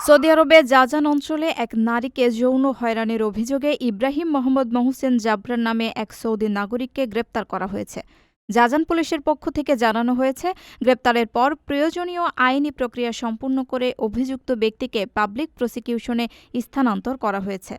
Saudi আরবে জাজান অঞ্চলে এক নারীকে যৌন হয়রানির অভিযোগে ইব্রাহিম মোহাম্মদ মহসেন জাবরান নামে এক সৌদি নাগরিককে গ্রেপ্তার করা হয়েছে। জাজান পুলিশের পক্ষ থেকে জানানো হয়েছে, গ্রেপ্তারের পর প্রয়োজনীয় আইনি প্রক্রিয়া সম্পূর্ণ করে অভিযুক্ত ব্যক্তিকে পাবলিক প্রসিকিউশনে স্থানান্তর করা হয়েছে।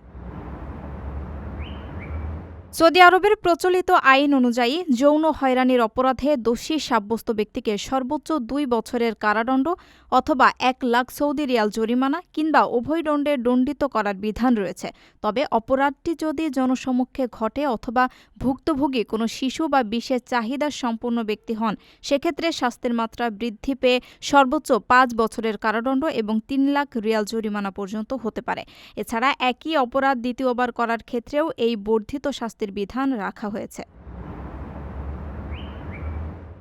সৌদি আরবের প্রচলিত আইন অনুযায়ী যৌন হয়রানির অপরাধে দোষী সাব্যস্ত ব্যক্তিকে সর্বোচ্চ 2 বছরের কারাদণ্ড অথবা 1 লাখ সৌদি রিয়াল জরিমানা কিংবা উভয় দণ্ডে দণ্ডিত করার বিধান রয়েছে। তবে অপরাধটি যদি জনসমক্ষে ঘটে অথবা ভুক্তভোগী কোনো শিশু বা বিশেষ চাহিদা সম্পন্ন ব্যক্তি হন, সেক্ষেত্রে শাস্তির মাত্রা বৃদ্ধি পেয়ে সর্বোচ্চ 5 বছরের কারাদণ্ড এবং 3 লাখ রিয়াল জরিমানা পর্যন্ত হতে পারে। এছাড়া একই অপরাধ দ্বিতীয়বার করার ক্ষেত্রেও এই বর্ধিত শাস্তির বিধান রাখা হয়েছে।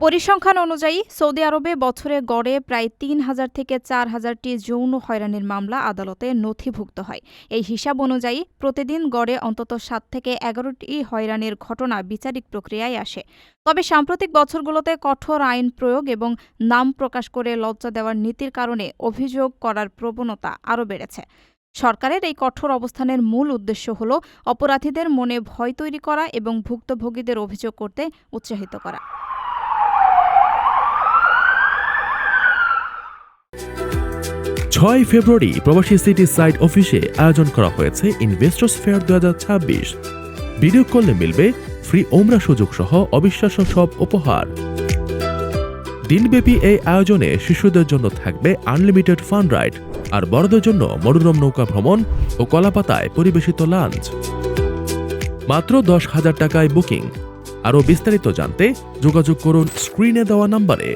পরিসংখ্যান অনুযায়ী সৌদি আরবে বছরে গড়ে প্রায় 3,000 থেকে 4,000টি যৌন হয়রানির মামলা আদালতে নথিভুক্ত হয়। এই হিসাব অনুযায়ী প্রতিদিন গড়ে অন্তত 7 থেকে 11টি হয়রানির ঘটনা বিচারিক প্রক্রিয়ায় আসে। তবে সাম্প্রতিক বছরগুলোতে কঠোর আইন প্রয়োগ এবং নাম প্রকাশ করে লজ্জা দেওয়ার নীতির কারণে অভিযোগ করার প্রবণতা আরও বেড়েছে। সরকারের এই কঠোর অবস্থানের মূল উদ্দেশ্য হল অপরাধীদের মনে ভয় তৈরি করা এবং ভুক্তভোগীদের অভিযোগ করতে উৎসাহিত করা। 6 ফেব্রুয়ারি প্রবাসী সিটি সাইট অফিসে আয়োজন করা হয়েছে ইনভেস্টর্স ফেয়ার 2026। ভিডিও কলে মিলবে ফ্রি ওমরা সুযোগ সহ অবিশ্বাস্য সব উপহার। দিনব্যাপী এই আয়োজনে শিশুদের জন্য থাকবে আনলিমিটেড ফান রাইড, আর বড়দের জন্য মনোরম নৌকা ভ্রমণ ও কলাপাতায় পরিবেশিত লাঞ্চ। মাত্র 10,000 টাকায় বুকিং। আরও বিস্তারিত জানতে যোগাযোগ করুন স্ক্রিনে দেওয়া নাম্বারে।